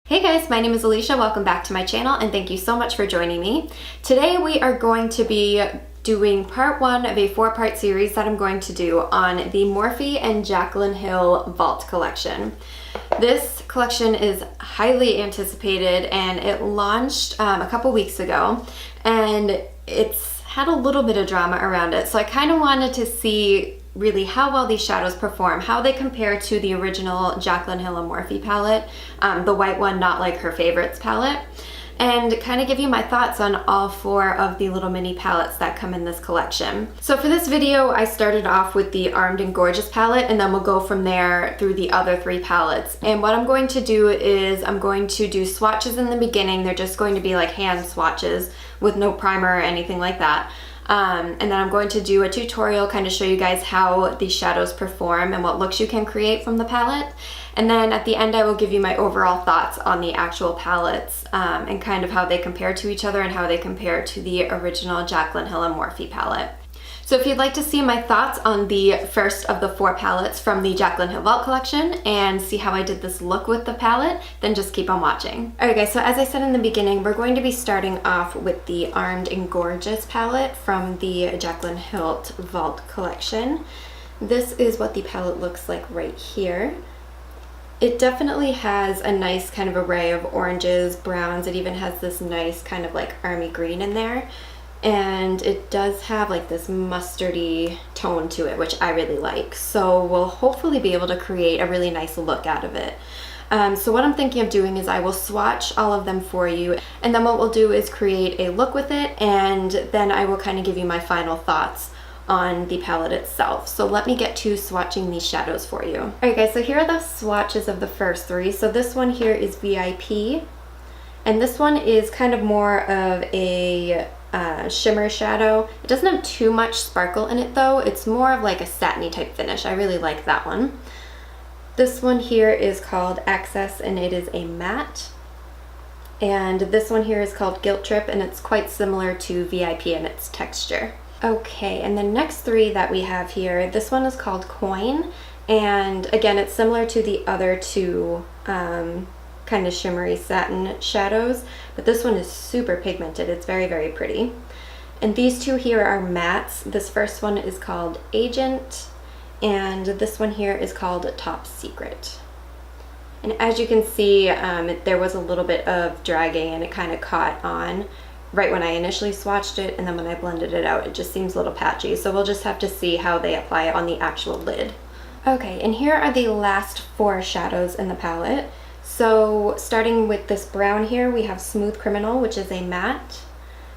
Hey guys, my name is Alicia. Welcome back to my channel and thank you so much for joining me. Today we are going to be doing part one of a 4-part series that I'm going to do on the Morphe and Jaclyn Hill Vault collection. This collection is highly anticipated and it launched a couple weeks ago, and it's had a little bit of drama around it. So I kind of wanted to see really how well these shadows perform, how they compare to the original Jaclyn Hill and Morphe palette, the white one, not like her favorites palette, and kind of give you my thoughts on all 4 of the little mini palettes that come in this collection. So for this video, I started off with the Armed and Gorgeous palette, and then we'll go from there through the other 3 palettes. And what I'm going to do is I'm going to do swatches in the beginning. They're just going to be like hand swatches with no primer or anything like that. And then I'm going to do a tutorial, kind of show you guys how these shadows perform and what looks you can create from the palette. And then at the end I will give you my overall thoughts on the actual palettes and kind of how they compare to each other and how they compare to the original Jaclyn Hill and Morphe palette. So if you'd like to see my thoughts on the first of the 4 palettes from the Jaclyn Hill Vault collection and see how I did this look with the palette, then just keep on watching. Alright guys, so as I said in the beginning, we're going to be starting off with the Armed and Gorgeous palette from the Jaclyn Hill Vault collection. This is what the palette looks like right here. It definitely has a nice kind of array of oranges, browns. It even has this nice kind of like army green in there. And it does have like this mustardy tone to it, which I really like. So we'll hopefully be able to create a really nice look out of it. So what I'm thinking of doing is I will swatch all of them for you, and then what we'll do is create a look with it, and then I will kind of give you my final thoughts on the palette itself. So let me get to swatching these shadows for you. Alright guys, so here are the swatches of the first 3. So this one here is VIP, and this one is kind of more of a shimmer shadow. It doesn't have too much sparkle in it though. It's more of like a satiny type finish. I really like that one. This one here is called Access, and it is a matte. And this one here is called Guilt Trip, and it's quite similar to VIP in its texture. Okay, and the next 3 that we have here, this one is called Coin, and again it's similar to the other 2 kind of shimmery satin shadows, but this one is super pigmented. It's very, very pretty. And these 2 here are mattes. This first one is called Agent, and this one here is called Top Secret. And as you can see, there was a little bit of dragging, and it kind of caught on right when I initially swatched it, and then when I blended it out, it just seems a little patchy. So we'll just have to see how they apply it on the actual lid. Okay, and here are the last 4 shadows in the palette. So starting with this brown here, we have Smooth Criminal, which is a matte.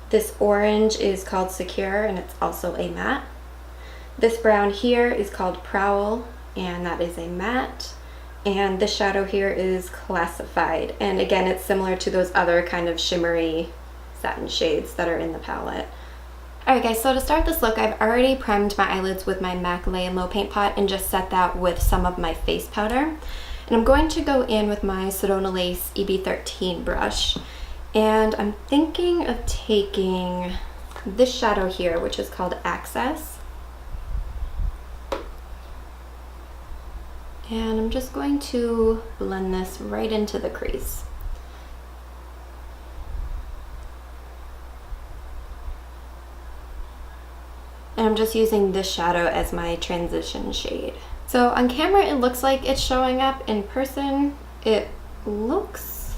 This orange is called Secure, and it's also a matte. This brown here is called Prowl, and that is a matte. And this shadow here is Classified, and again it's similar to those other kind of shimmery satin shades that are in the palette. Alright guys, so to start this look, I've already primed my eyelids with my MAC Layin Low Paint Pot and just set that with some of my face powder. And I'm going to go in with my Sedona Lace EB13 brush, and I'm thinking of taking this shadow here, which is called Access, and I'm just going to blend this right into the crease. And I'm just using this shadow as my transition shade. So on camera it looks like it's showing up. In person it looks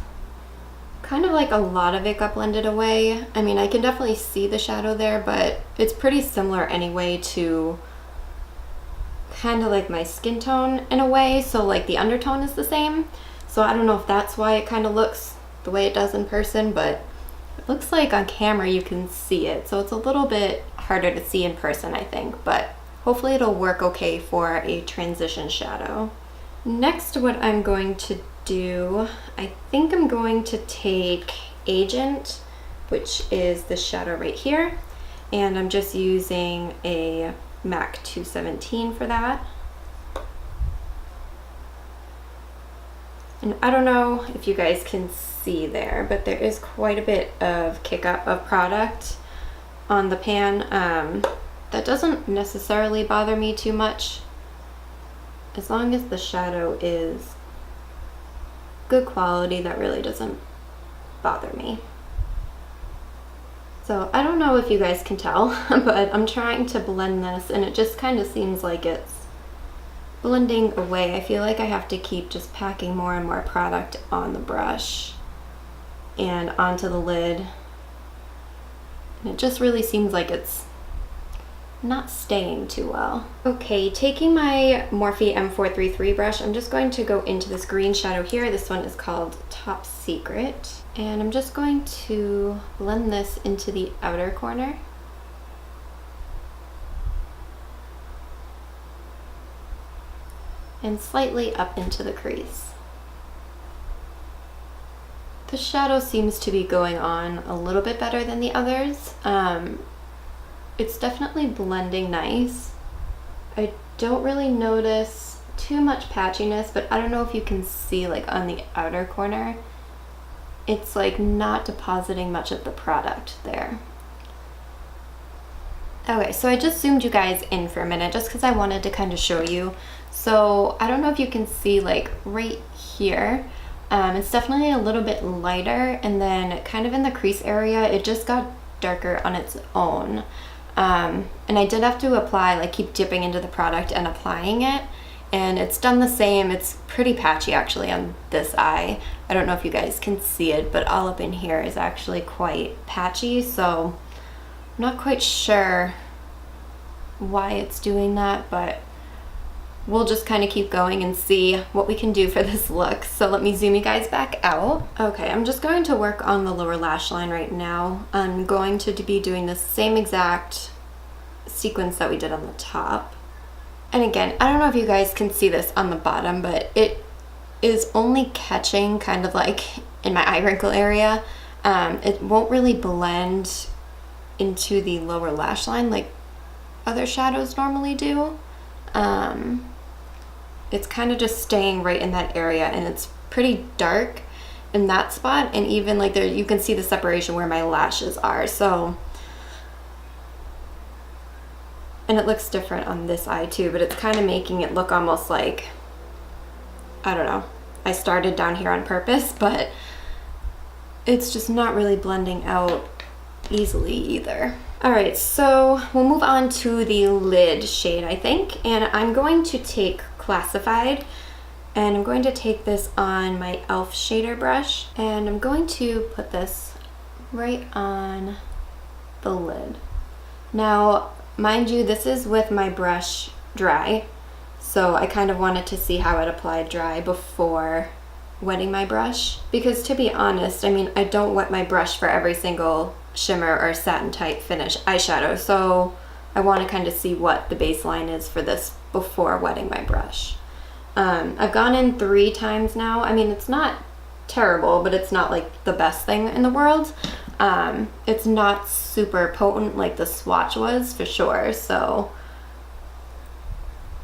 kind of like a lot of it got blended away. I mean, I can definitely see the shadow there, but it's pretty similar anyway to kind of like my skin tone in a way, so like the undertone is the same. So I don't know if that's why it kind of looks the way it does in person, but it looks like on camera you can see it, so it's a little bit harder to see in person, I think, but hopefully it'll work okay for a transition shadow. Next, what I'm going to do, I think I'm going to take Agent, which is this shadow right here, and I'm just using a MAC 217 for that. And I don't know if you guys can see there, but there is quite a bit of kick up of product on the pan. That doesn't necessarily bother me too much as long as the shadow is good quality. That really doesn't bother me. So I don't know if you guys can tell, but I'm trying to blend this and it just kind of seems like it's blending away. I feel like I have to keep just packing more and more product on the brush and onto the lid. And it just really seems like it's not staying too well. Okay, taking my Morphe M433 brush, I'm just going to go into this green shadow here. This one is called Top Secret. And I'm just going to blend this into the outer corner. And slightly up into the crease. The shadow seems to be going on a little bit better than the others. It's definitely blending nice. I don't really notice too much patchiness, but I don't know if you can see like on the outer corner, it's like not depositing much of the product there. Okay, so I just zoomed you guys in for a minute just because I wanted to kind of show you. So I don't know if you can see like right here, it's definitely a little bit lighter, and then kind of in the crease area, it just got darker on its own. And I did have to apply, like keep dipping into the product and applying it, and it's done the same. It's pretty patchy actually on this eye. I don't know if you guys can see it, but all up in here is actually quite patchy, so I'm not quite sure why it's doing that, but we'll just kind of keep going and see what we can do for this look. So let me zoom you guys back out. Okay, I'm just going to work on the lower lash line right now. I'm going to be doing the same exact sequence that we did on the top. And again, I don't know if you guys can see this on the bottom, but it is only catching kind of like in my eye wrinkle area. It won't really blend into the lower lash line like other shadows normally do. It's kind of just staying right in that area, and it's pretty dark in that spot, and even like there you can see the separation where my lashes are. So, and it looks different on this eye too, but it's kind of making it look almost like, I don't know, I started down here on purpose, but it's just not really blending out easily either. All right, so we'll move on to the lid shade, I think, and I'm going to take Classified, and I'm going to take this on my e.l.f. shader brush, and I'm going to put this right on the lid. Now, mind you, this is with my brush dry, so I kind of wanted to see how it applied dry before wetting my brush, because to be honest, I mean, I don't wet my brush for every single shimmer or satin type finish eyeshadow, so I want to kind of see what the baseline is for this before wetting my brush. I've gone in 3 times now. I mean, it's not terrible, but it's not like the best thing in the world. It's not super potent like the swatch was for sure, so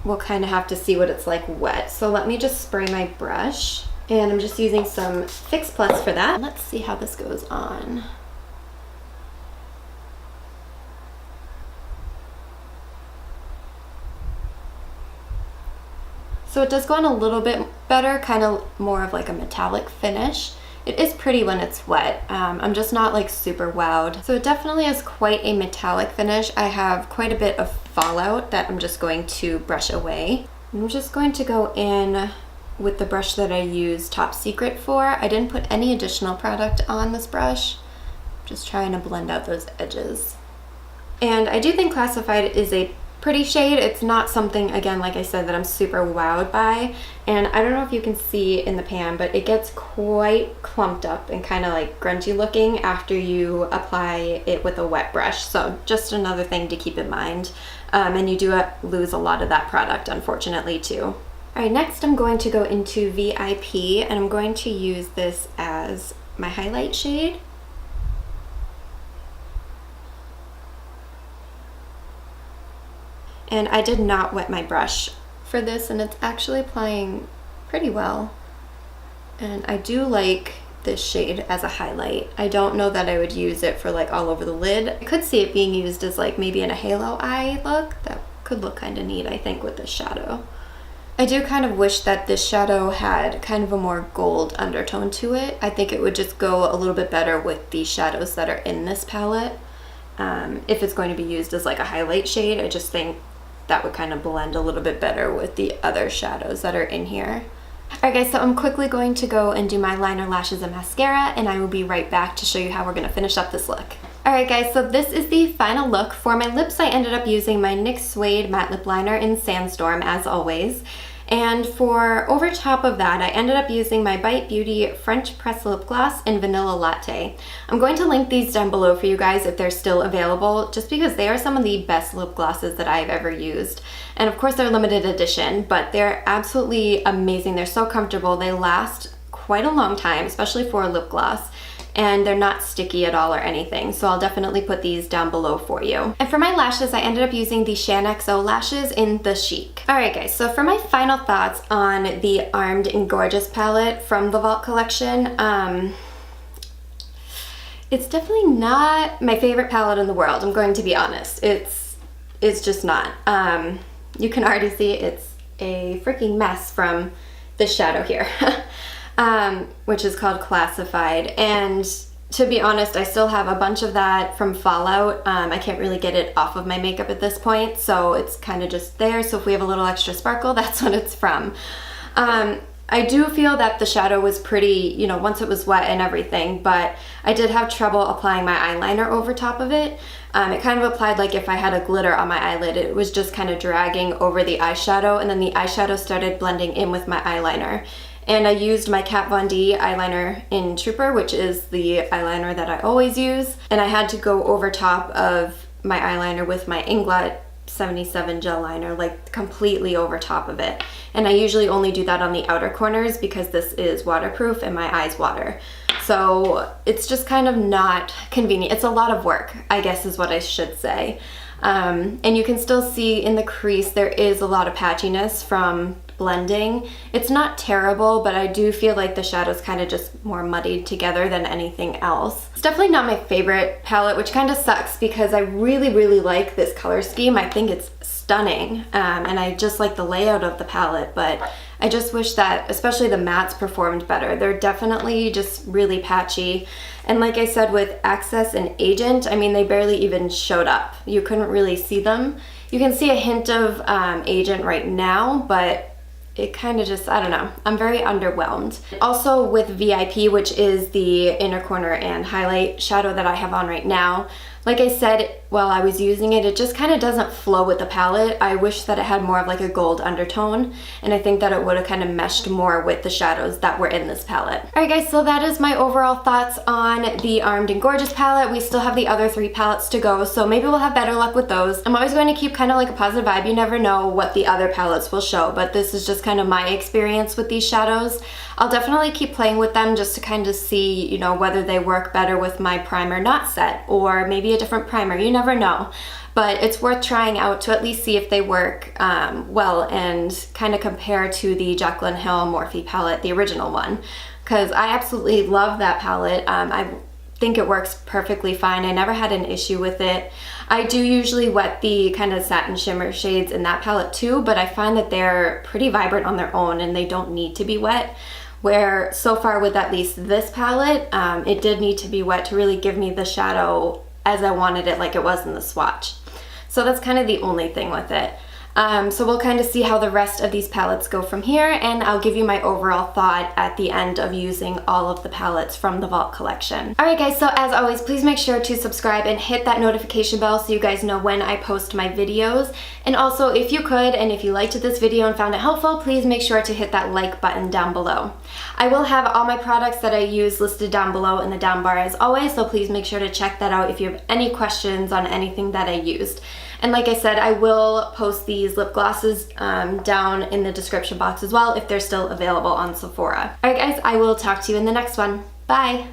we'll kind of have to see what it's like wet. So let me just spray my brush, and I'm just using some Fix Plus for that. Let's see how this goes on. So it does go on a little bit better, kind of more of like a metallic finish. It is pretty when it's wet. I'm just not like super wowed. So it definitely has quite a metallic finish. I have quite a bit of fallout that I'm just going to brush away. I'm just going to go in with the brush that I used Top Secret for. I didn't put any additional product on this brush. Just trying to blend out those edges. And I do think Classified is a pretty shade. It's not something, again, like I said, that I'm super wowed by, and I don't know if you can see in the pan, but it gets quite clumped up and kind of like grungy looking after you apply it with a wet brush. So just another thing to keep in mind, and you do lose a lot of that product, unfortunately, too. All right, next I'm going to go into VIP, and I'm going to use this as my highlight shade. And I did not wet my brush for this, and it's actually applying pretty well. And I do like this shade as a highlight. I don't know that I would use it for like all over the lid. I could see it being used as like maybe in a halo eye look. That could look kind of neat, I think, with this shadow. I do kind of wish that this shadow had kind of a more gold undertone to it. I think it would just go a little bit better with the shadows that are in this palette. If it's going to be used as like a highlight shade, I just think that would kind of blend a little bit better with the other shadows that are in here. Alright guys, so I'm quickly going to go and do my liner, lashes, and mascara, and I will be right back to show you how we're going to finish up this look. Alright guys, so this is the final look. For my lips, I ended up using my NYX Suede Matte Lip Liner in Sandstorm, as always. And for over top of that, I ended up using my Bite Beauty French Press Lip Gloss in Vanilla Latte. I'm going to link these down below for you guys if they're still available, just because they are some of the best lip glosses that I've ever used. And of course they're limited edition, but they're absolutely amazing. They're so comfortable. They last quite a long time, especially for a lip gloss. And they're not sticky at all or anything, so I'll definitely put these down below for you. And for my lashes, I ended up using the Shan XO lashes in the Chic. Alright guys, so for my final thoughts on the Armed and Gorgeous palette from the Vault collection, it's definitely not my favorite palette in the world, I'm going to be honest. It's just not. You can already see it's a freaking mess from this shadow here. Which is called Classified, and to be honest, I still have a bunch of that from Fallout. I can't really get it off of my makeup at this point, so it's kind of just there. So if we have a little extra sparkle, that's what it's from. I do feel that the shadow was pretty, you know, once it was wet and everything, but I did have trouble applying my eyeliner over top of it. It kind of applied like if I had a glitter on my eyelid. It was just kind of dragging over the eyeshadow, and then the eyeshadow started blending in with my eyeliner. And I used my Kat Von D eyeliner in Trooper, which is the eyeliner that I always use. And I had to go over top of my eyeliner with my Inglot 77 gel liner, like completely over top of it. And I usually only do that on the outer corners because this is waterproof and my eyes water. So it's just kind of not convenient. It's a lot of work, I guess is what I should say. And you can still see in the crease there is a lot of patchiness from blending. It's not terrible, but I do feel like the shadow's kind of just more muddied together than anything else. It's definitely not my favorite palette, which kind of sucks because I really like this color scheme. I think it's stunning, and I just like the layout of the palette, but I just wish that especially the mattes performed better. They're definitely just really patchy. And like I said with Access and Agent, I mean, they barely even showed up. You couldn't really see them. You can see a hint of Agent right now, but it kind of just, I don't know, I'm very underwhelmed. Also with VIP, which is the inner corner and highlight shadow that I have on right now, like I said, while I was using it, it just kind of doesn't flow with the palette. I wish that it had more of like a gold undertone, and I think that it would have kind of meshed more with the shadows that were in this palette. Alright guys, so that is my overall thoughts on the Armed and Gorgeous palette. We still have the other 3 palettes to go, so maybe we'll have better luck with those. I'm always going to keep kind of like a positive vibe. You never know what the other palettes will show, but this is just kind of my experience with these shadows. I'll definitely keep playing with them just to kind of see, you know, whether they work better with my primer not set, or maybe a different primer. You never know, but it's worth trying out to at least see if they work well, and kind of compare to the Jaclyn Hill Morphe palette, the original one, because I absolutely love that palette. I think it works perfectly fine. I never had an issue with it. I do usually wet the kind of satin shimmer shades in that palette too, but I find that they're pretty vibrant on their own and they don't need to be wet. Where so far with at least this palette, it did need to be wet to really give me the shadow as I wanted it, like it was in the swatch. So that's kind of the only thing with it. So we'll kind of see how the rest of these palettes go from here, and I'll give you my overall thought at the end of using all of the palettes from the Vault collection. Alright guys, so as always, please make sure to subscribe and hit that notification bell so you guys know when I post my videos. And also, if you could, and if you liked this video and found it helpful, please make sure to hit that like button down below. I will have all my products that I use listed down below in the down bar as always, so please make sure to check that out if you have any questions on anything that I used. And like I said, I will post these lip glosses down in the description box as well if they're still available on Sephora. Alright guys, I will talk to you in the next one. Bye!